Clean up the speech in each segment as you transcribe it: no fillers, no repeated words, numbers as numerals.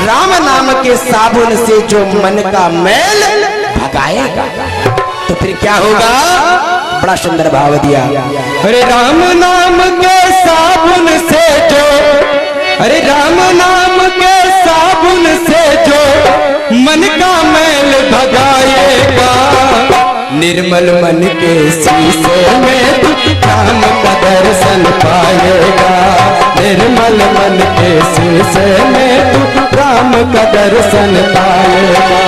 राम नाम के साबुन से जो मन का मैल भगाएगा तो फिर क्या होगा? बड़ा सुंदर भाव दिया। अरे राम नाम के साबुन से जो, अरे राम नाम के साबुन से जो मन का मैल भगाएगा, निर्मल मन के शीशे में तू राम का दर्शन पाएगा। निर्मल मन के शीशे में तू राम का दर्शन पाएगा।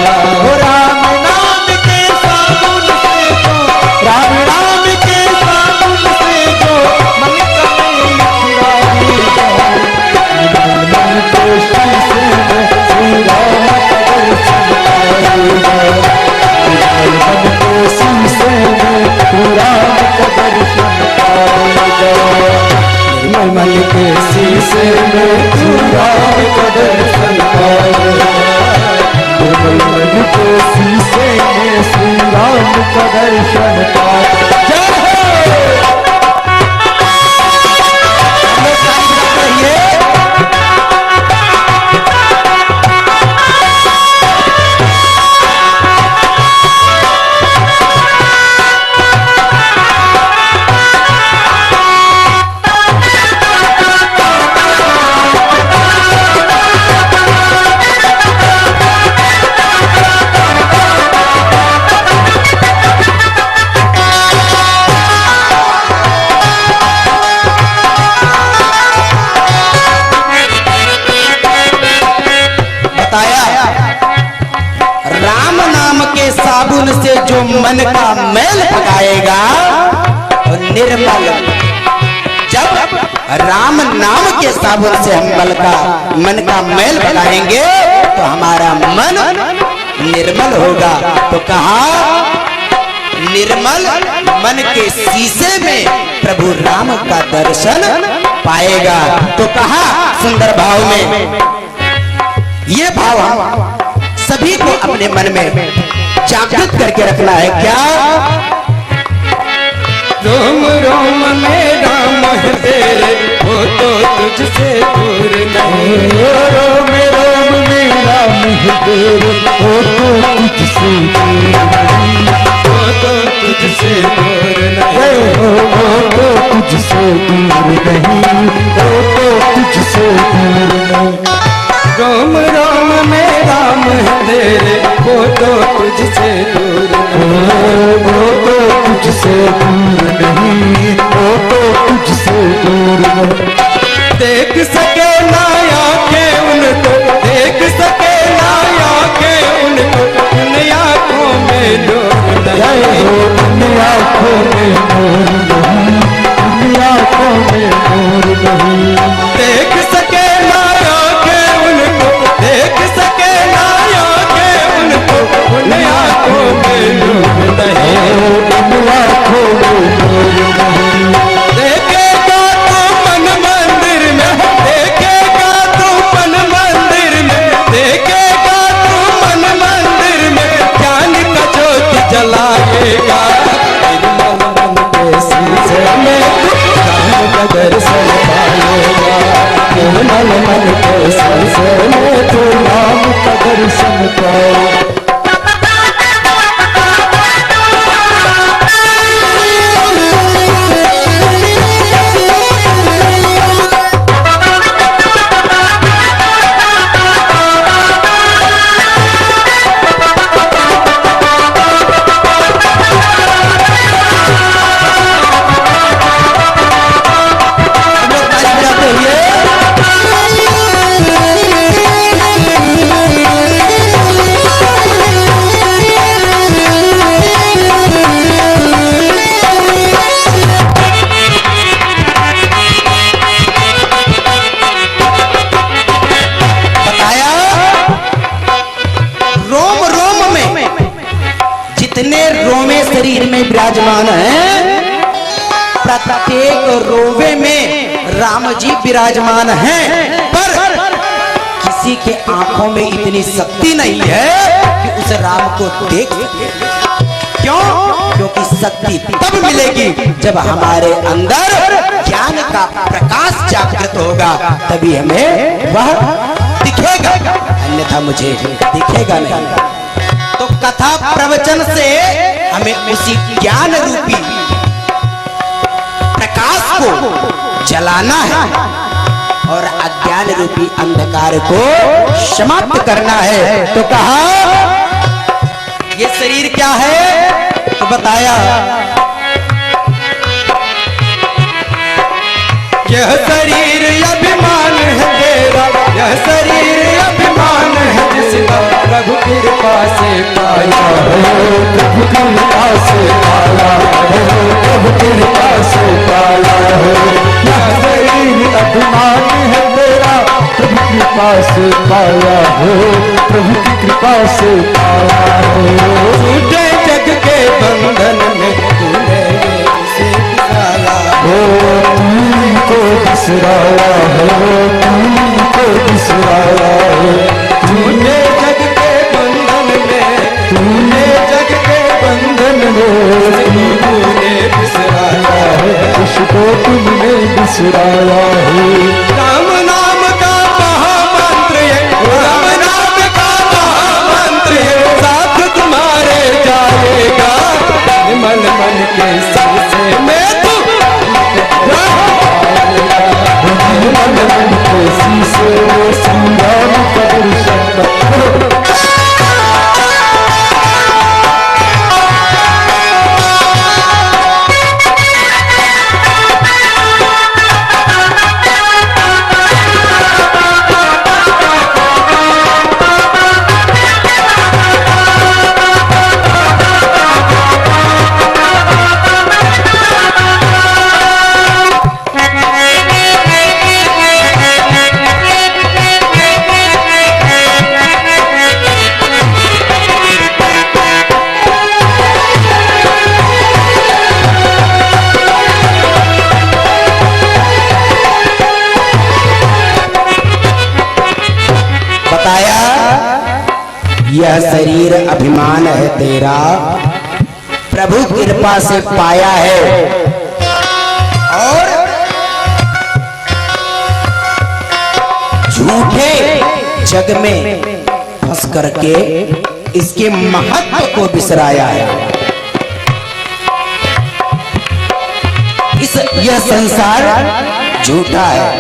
राम नाम के साबुन से जो, राम नाम के साबुन से जो मन का मैल छुड़ाएगा, मन के शीशे में श्री राम का दर्शन पाएगा। मन के शीशे में राम का दर्शन पाएगा। मन के शीशे में राम का दर्शन पाएगा। मन के शीशे में श्री राम का दर्शन पाएगा। राम नाम के साबुन से जो मन का मैल भगाएगा और निर्मल, जब राम नाम के साबुन से हम मन का मैल भगाएंगे तो हमारा मन निर्मल होगा। तो कहा निर्मल मन के शीशे में प्रभु राम का दर्शन पाएगा। तो कहा सुंदर भाव में, ये भाव सभी को अपने मन में जागृत करके रखना है। क्या? रोम रोम में राम है तेरे, वो तो तुझसे दूर नहीं। रोम रोम में राम है तेरे, वो तो तुझसे दूर नहीं। वो तो तुझसे दूर नहीं। वो तो तुझसे दूर नहीं। वो तो तुझसे दूर नहीं। रोम रोम में राम है तेरे, वो तो तुझसे दूर नहीं। वो तो तुझसे दूर नहीं। वो तो तुझसे दूर नहीं। देख सके ना आंखें उनको, देख सके ना आंखें उनको, उन आंखों में नूर नहीं। उन आंखों में नूर नहीं। उन आंखों में नूर नहीं। देख सके ना देख सके ना आंखें उनको, उन आंखों में नूर नहीं। उन आंखों में नूर नहीं। देखेगा तू मन मंदिर में, देखेगा तू मन मंदिर में, देखेगा तू मन मंदिर में, ज्ञान का ज्योति जलाएगा। निर्मल मन के शीशे में राम का दर्शन पाएगा। निर्मल मन के शीशे में तो राम का दर्शन पाएगा। जितने रोमे शरीर में विराजमान हैं, प्रत्येक रोवे में राम जी विराजमान हैं, पर किसी के आंखों में इतनी शक्ति नहीं है कि उस राम को देख सके। क्यों? क्योंकि शक्ति तब मिलेगी जब हमारे अंदर ज्ञान का प्रकाश जागृत होगा, तभी हमें वह दिखेगा। कथा मुझे दिखेगा नहीं। तो कथा प्रवचन से हमें उसी ज्ञान रूपी प्रकाश को जलाना है और अज्ञान रूपी अंधकार को समाप्त करना है। तो कहा ये शरीर क्या है, तो बताया यह शरीर अभिमान है तेरा, यह शरीर अभिमान है जिसका प्रभु कृपा से पाया हो, प्रभु कृपा से पाया हो, प्रभु कृपा से पाया हो। यह शरीर अभिमान है तेरा, प्रभु कृपा से पाया हो, प्रभु की कृपा से पाया हो। झूठे जग के बंधन में तूने इसे बिसाया हो, तुमको बिसराया हो, तुमको बिसराया हो। तूने जग के बंधन में, तूने जग के बंधन में तूने बिसराया है, उसको तुमने बिसराया है। राम नाम का महामंत्र है, राम नाम का महामंत्र है, साथ तुम्हारे जाएगा मन मन के शीशे में तू मन मन के शीशे में श्री राम का दर्शन। यह शरीर अभिमान है तेरा, प्रभु कृपा से पाया है। और झूठे जग में फंस करके इसके महत्व को बिसराया है। यह संसार झूठा है।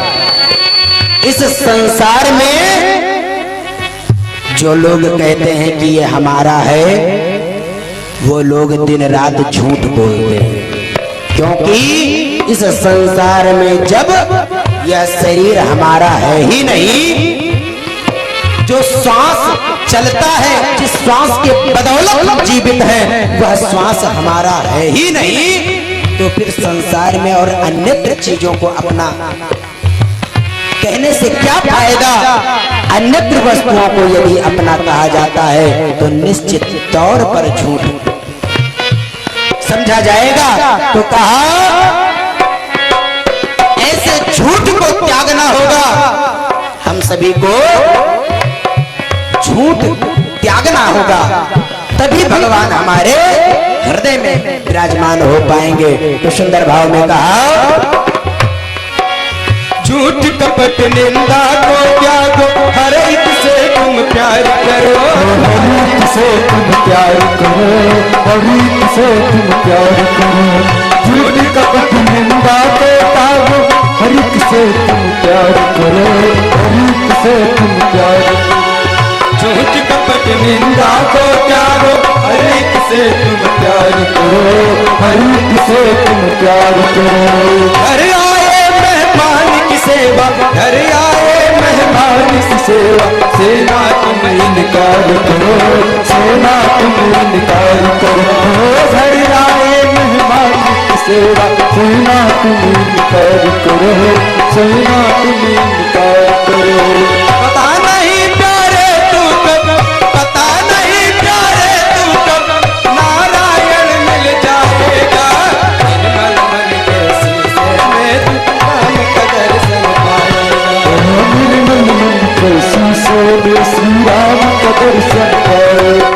इस संसार में जो लोग कहते हैं कि ये हमारा है, वो लोग दिन रात झूठ बोलते हैं, क्योंकि इस संसार में जब यह शरीर हमारा है ही नहीं, जो श्वास चलता है, जिस श्वास के बदौलत जीवित है, वह श्वास हमारा है ही नहीं, तो फिर संसार में और अन्यत्र चीजों को अपना कहने से क्या फायदा। अन्यत्र वस्तुओं को यदि अपना कहा जाता है तो निश्चित तौर पर झूठ समझा जाएगा। तो कहा ऐसे झूठ को त्यागना होगा, हम सभी को झूठ त्यागना होगा, तभी भगवान हमारे हृदय में विराजमान हो पाएंगे। तो सुंदर भाव में कहा झूठ कपट निंदा को त्यागो, हर एक से तुम प्यार करो, हर एक से तुम प्यार करो, हर एक से तुम प्यार करो। झूठ कपट निंदा को त्यागो, हर एक से तुम प्यार करो, हर एक से तुम प्यार करो। झूठ कपट निंदा को त्यागो, हर एक से तुम प्यार करो, हर एक से तुम प्यार करो। घर आए मेहमान की सेवा, घर आए मेहमान की सेवा, सेना तुम इनकार करो, सेना तुम इनकार करो। घर आए मेहमान की सेवा, सेना तुम इनकार करो, सेना तुम इनकार करो। पता नहीं प्यारे तू कब, पता नहीं प्यारे तू कब नारायण मिल जाएगा, मन मन के शीशे में तू राम का दर्शन पाएगा, मन मन के शीशे में श्री राम का दर्शन पाएगा।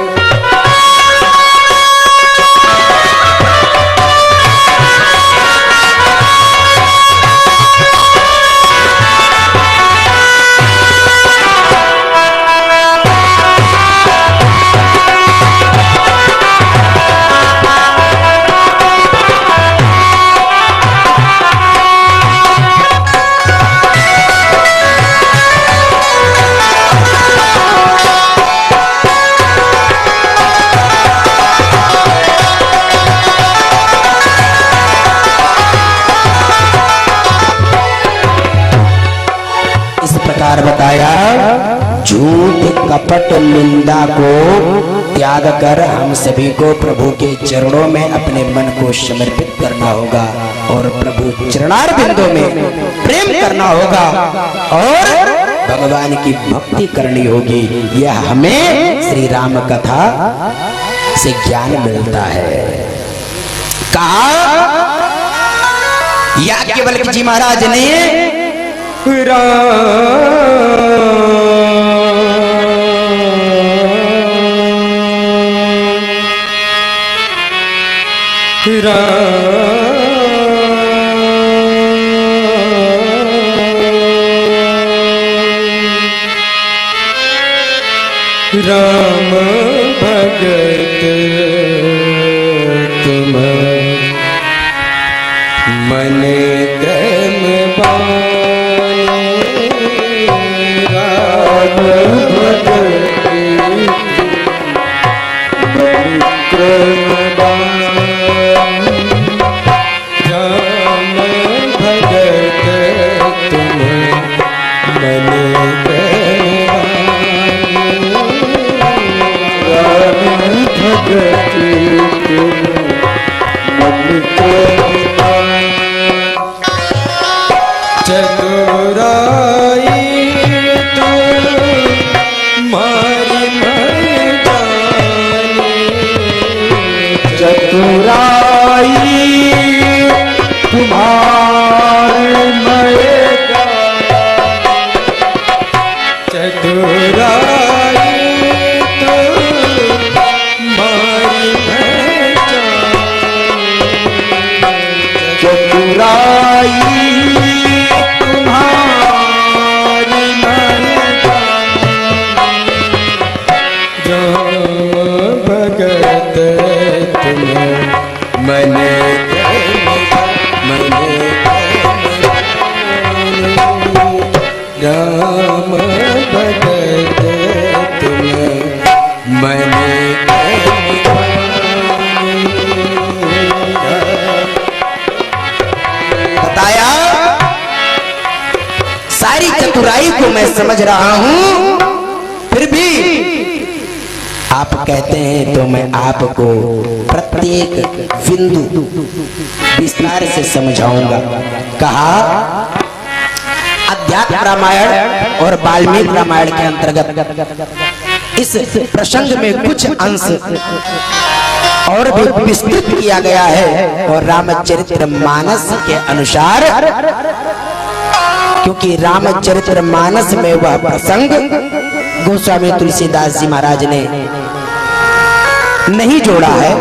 झूठ कपट निंदा को त्याग कर हम सभी को प्रभु के चरणों में अपने मन को समर्पित करना होगा और प्रभु चरणार बिंदों में प्रेम करना होगा और भगवान की भक्ति करनी होगी। यह हमें श्री राम कथा से ज्ञान मिलता है। कहा याज्ञवल्क्य जी महाराज ने राम भगत तुम मन क्रम बाने, राम भगत मन क्रम बाने, राम भगत तुम मन चतुराई तो मारी मन जाने, चतुराई तुम्हारे मय चतुराई तो मारी चतुराई मन राम भगत तुम मन बताया। सारी चतुराई को मैं समझ रहा हूं, फिर भी आप कहते हैं तो मैं आपको प्रत्येक बिंदु विस्तार से समझाऊंगा। कहा अध्यात्म रामायण और वाल्मीकि रामायण के अंतर्गत इस प्रसंग में कुछ अंश और भी विस्तृत किया गया है और रामचरितमानस के अनुसार, क्योंकि रामचरितमानस में वह प्रसंग गोस्वामी तुलसीदास जी महाराज ने नहीं जोड़ा है,